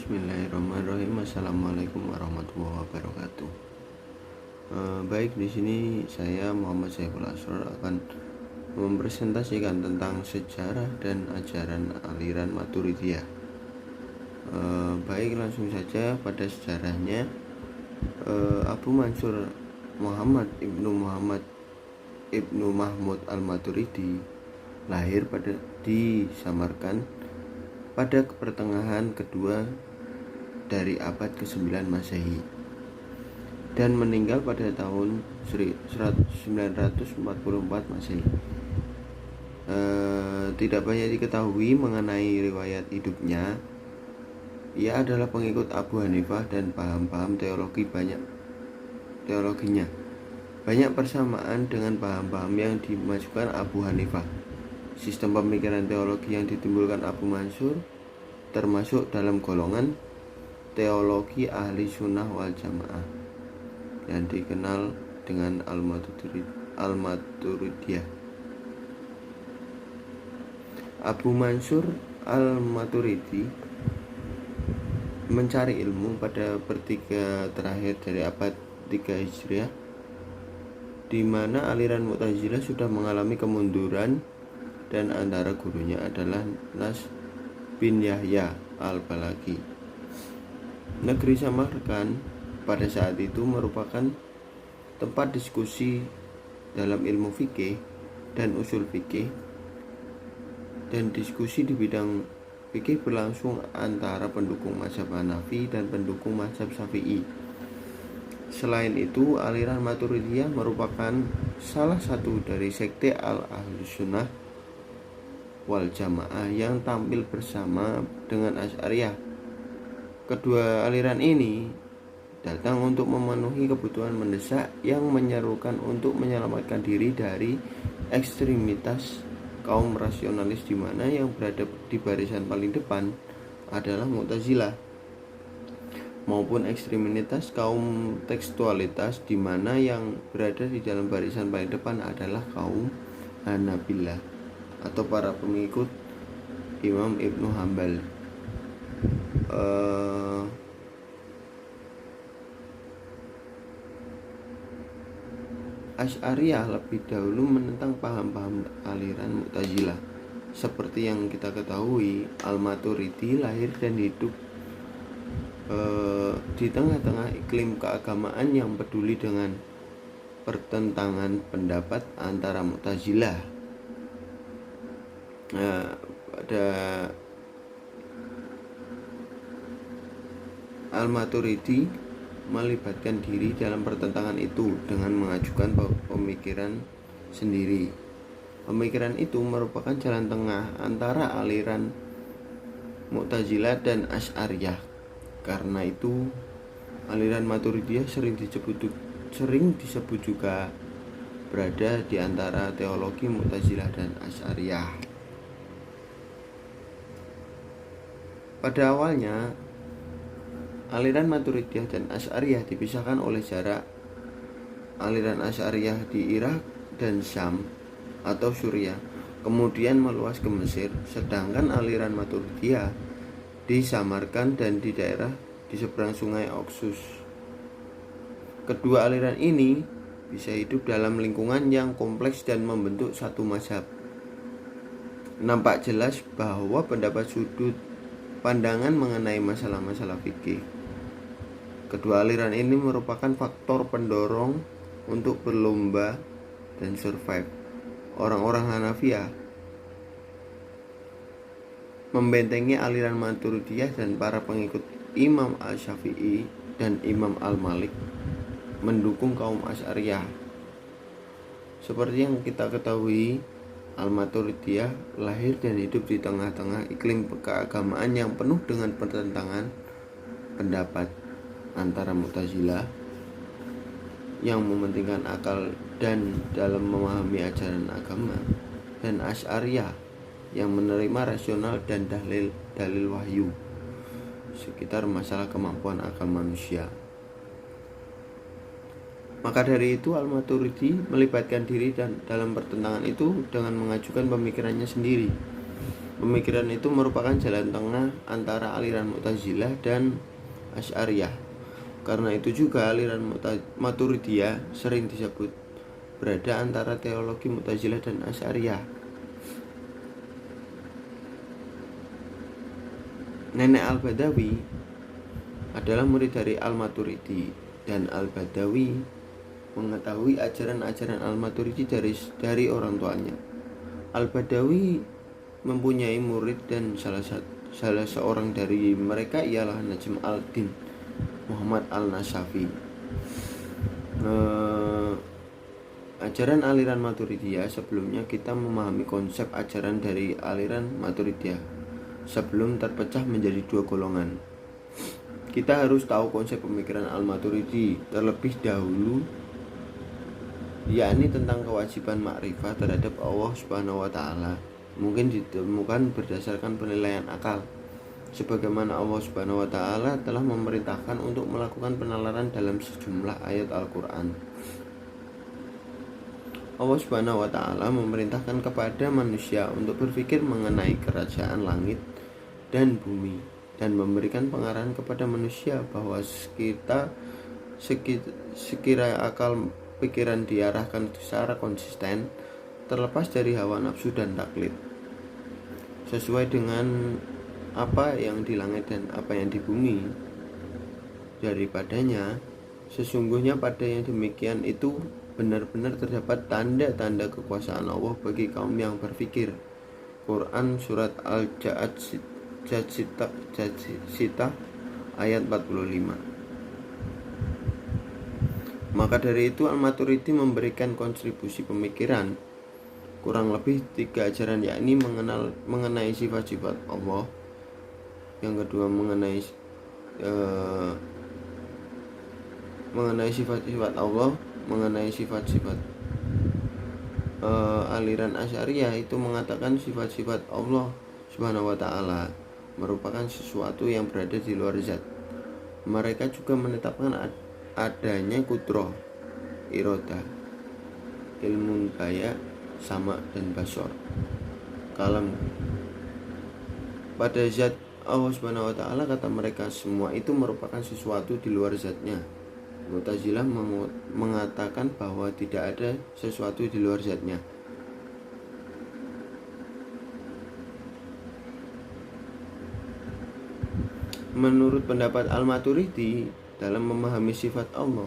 Bismillahirrahmanirrahim. Assalamualaikum warahmatullahi wabarakatuh. Baik, di sini saya Muhammad Saiful Asror akan mempresentasikan tentang sejarah dan ajaran aliran Maturidiyah. Baik, langsung saja pada sejarahnya. Abu Mansur Muhammad Ibnu Mahmud Al-Maturidi lahir di Samarkand pada pertengahan kedua dari abad ke-9 Masehi dan meninggal pada tahun 944 Masehi. Tidak banyak diketahui mengenai riwayat hidupnya. Ia adalah pengikut Abu Hanifah dan paham-paham teologinya banyak persamaan dengan paham-paham yang dimajukan Abu Hanifah. Sistem pemikiran teologi yang ditimbulkan Abu Mansur termasuk dalam golongan teologi ahli sunnah wal jamaah yang dikenal dengan Al-Maturidiyah. Abu Mansur Al-Maturidi mencari ilmu pada pertiga terakhir dari abad 3 Hijriah, di mana aliran Mu'tazilah sudah mengalami kemunduran dan antara gurunya adalah Nas bin Yahya al-Balaghi. Negeri Samarkand pada saat itu merupakan tempat diskusi dalam ilmu fikih dan usul fikih, dan diskusi di bidang fikih berlangsung antara pendukung mazhab Hanafi dan pendukung mazhab Syafi'i. Selain itu, aliran Maturidiyah merupakan salah satu dari sekte Al-Ahlussunnah wal Jamaah yang tampil bersama dengan Asy'ariyah. Kedua aliran ini datang untuk memenuhi kebutuhan mendesak yang menyerukan untuk menyelamatkan diri dari ekstremitas kaum rasionalis, di mana yang berada di barisan paling depan adalah Mu'tazilah, maupun ekstremitas kaum tekstualitas, di mana yang berada di dalam barisan paling depan adalah kaum Hanabilah atau para pengikut Imam Ibnu Hambal. Asy'ariyah lebih dahulu menentang paham-paham aliran Mu'tazilah. Seperti yang kita ketahui, Al-Maturidi lahir dan hidup di tengah-tengah iklim keagamaan yang peduli dengan pertentangan pendapat antara Mu'tazilah. Pada Al-Maturidi melibatkan diri dalam pertentangan itu dengan mengajukan pemikiran sendiri. Pemikiran itu merupakan jalan tengah antara aliran Mu'tazilah dan Asy'ariyah. Karena itu, aliran Maturidiyah sering disebut juga berada di antara teologi Mu'tazilah dan Asy'ariyah. Pada awalnya, aliran Maturidiyah dan Asy'ariyah dipisahkan oleh jarak. Aliran Asy'ariyah di Irak dan Syam atau Suriah kemudian meluas ke Mesir, sedangkan aliran Maturidiyah di Samarkand dan di daerah di seberang sungai Oxus. Kedua aliran ini bisa hidup dalam lingkungan yang kompleks dan membentuk satu mazhab. Nampak jelas bahwa pendapat sudut pandangan mengenai masalah-masalah fikih kedua aliran ini merupakan faktor pendorong untuk berlomba dan survive. Orang-orang Hanafiyah membentengi aliran Maturidiyah, dan para pengikut Imam Asy-Syafi'i dan Imam Al-Malik mendukung kaum Asy'ariyah. Seperti yang kita ketahui, Al-Maturidiyah lahir dan hidup di tengah-tengah iklim keagamaan yang penuh dengan pertentangan pendapat antara Mu'tazilah yang mementingkan akal dan dalam memahami ajaran agama, dan Asy'ariyah yang menerima rasional dan dalil wahyu sekitar masalah kemampuan akal manusia. Maka dari itu, Al-Maturidi melibatkan diri dalam pertentangan itu dengan mengajukan pemikirannya sendiri. Pemikiran itu merupakan jalan tengah antara aliran Mu'tazilah dan Asy'ariyah. Karena itu juga aliran Maturidiyah sering disebut berada antara teologi Mu'tazilah dan Asy'ariyah. Nenek Al-Badawi adalah murid dari Al-Maturidi, dan Al-Badawi mengetahui ajaran-ajaran Al-Maturidi dari orang tuanya. Al-Badawi mempunyai murid, dan salah seorang dari mereka ialah Najm al-Din Muhammad al-Nashafi. Ajaran aliran Maturidiyah. Sebelumnya kita memahami konsep ajaran dari aliran Maturidiyah sebelum terpecah menjadi dua golongan. Kita harus tahu konsep pemikiran Al-Maturidi terlebih dahulu, yakni tentang kewajiban makrifah terhadap Allah Subhanahu wa taala mungkin ditemukan berdasarkan penilaian akal, sebagaimana Allah Subhanahu wa taala telah memerintahkan untuk melakukan penalaran dalam sejumlah ayat Al-Qur'an. Allah Subhanahu wa taala memerintahkan kepada manusia untuk berpikir mengenai kerajaan langit dan bumi, dan memberikan pengarahan kepada manusia bahwa sekira akal pikiran diarahkan secara konsisten, terlepas dari hawa nafsu dan taklid, sesuai dengan apa yang di langit dan apa yang di bumi. Daripadanya, sesungguhnya pada yang demikian itu benar-benar terdapat tanda-tanda kekuasaan Allah bagi kaum yang berpikir. Quran Surat Al-Jadsitah ayat 45. Maka dari itu Al-Maturidi memberikan kontribusi pemikiran kurang lebih 3 ajaran, yakni mengenai sifat-sifat Allah, yang kedua mengenai sifat-sifat Allah, mengenai sifat-sifat aliran Asy'ariyah itu mengatakan sifat-sifat Allah Subhanahu wa taala merupakan sesuatu yang berada di luar zat. Mereka juga menetapkan adanya kudroh, irodah, ilmu baya, sama dan basor, kalam pada zat Allah Subhanahu wa taala. Kata mereka, semua itu merupakan sesuatu di luar zatnya. Mu'tazilah mengatakan bahwa tidak ada sesuatu di luar zatnya. Menurut pendapat Al-Maturidi, dalam memahami sifat Allah,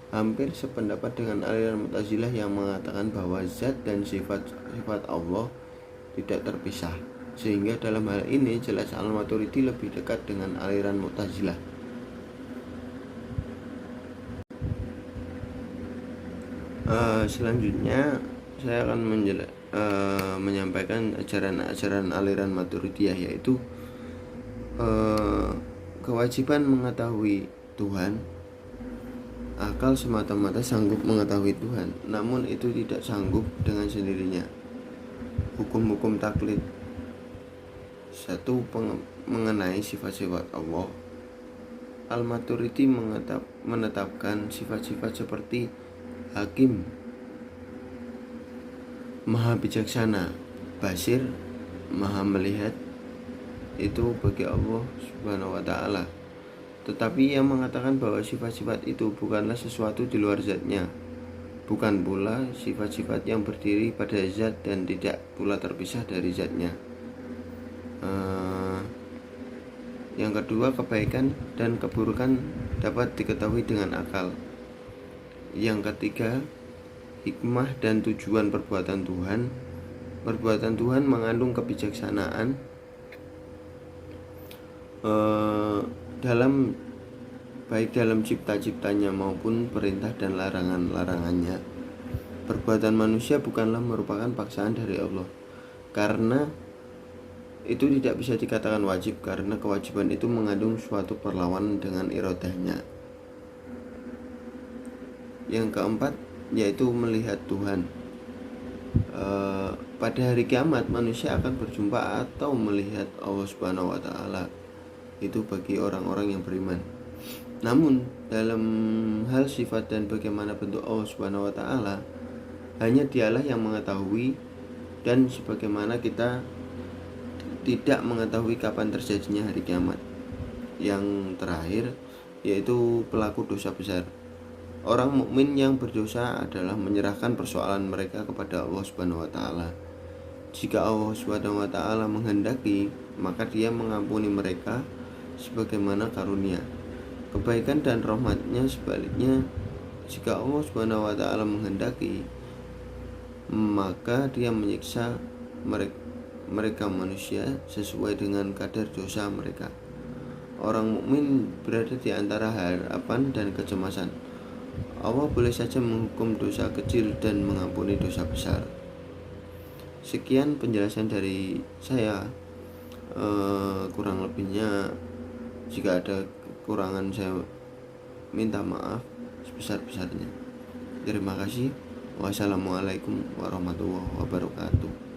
hampir sependapat dengan aliran Mu'tazilah yang mengatakan bahwa zat dan sifat Allah tidak terpisah. Sehingga dalam hal ini jelas Al-Maturidi lebih dekat dengan aliran Mu'tazilah. Selanjutnya saya akan menyampaikan ajaran-ajaran aliran Maturidiyah, yaitu kewajiban mengetahui Tuhan. Akal semata-mata sanggup mengetahui Tuhan, namun itu tidak sanggup dengan sendirinya. Hukum-hukum taklid. 1. Mengenai sifat-sifat Allah. Al-Maturidi menetapkan sifat-sifat seperti Hakim, Maha bijaksana, Basir, Maha melihat, itu bagi Allah Subhanahu wa taala. Tetapi yang mengatakan bahwa sifat-sifat itu bukanlah sesuatu di luar zatnya, bukan pula sifat-sifat yang berdiri pada zat dan tidak pula terpisah dari zatnya. Yang kedua, kebaikan dan keburukan dapat diketahui dengan akal. Yang ketiga, hikmah dan tujuan perbuatan Tuhan. Perbuatan Tuhan mengandung kebijaksanaan baik dalam cipta-ciptanya maupun perintah dan larangan-larangannya. Perbuatan manusia bukanlah merupakan paksaan dari Allah, karena itu tidak bisa dikatakan wajib, karena kewajiban itu mengandung suatu perlawanan dengan irodahnya. Yang keempat, yaitu melihat Tuhan. Pada hari kiamat manusia akan berjumpa atau melihat Allah Subhanahu wa taala. Itu bagi orang-orang yang beriman. Namun dalam hal sifat dan bagaimana bentuk Allah Subhanahu wa taala, hanya Dialah yang mengetahui, dan sebagaimana kita tidak mengetahui kapan terjadinya hari kiamat. Yang terakhir yaitu pelaku dosa besar. Orang mukmin yang berdosa adalah menyerahkan persoalan mereka kepada Allah Subhanahu wa taala. Jika Allah Subhanahu wa taala menghendaki, maka Dia mengampuni mereka sebagaimana karunia, kebaikan dan rahmatnya. Sebaliknya, jika Allah Subhanahu wa taala menghendaki, maka Dia menyiksa mereka manusia sesuai dengan kadar dosa mereka. Orang mukmin berada di antara harapan dan kecemasan. Allah boleh saja menghukum dosa kecil dan mengampuni dosa besar. Sekian penjelasan dari saya. Kurang lebihnya, jika ada kekurangan saya minta maaf sebesar-besarnya. Terima kasih. Wassalamualaikum warahmatullahi wabarakatuh.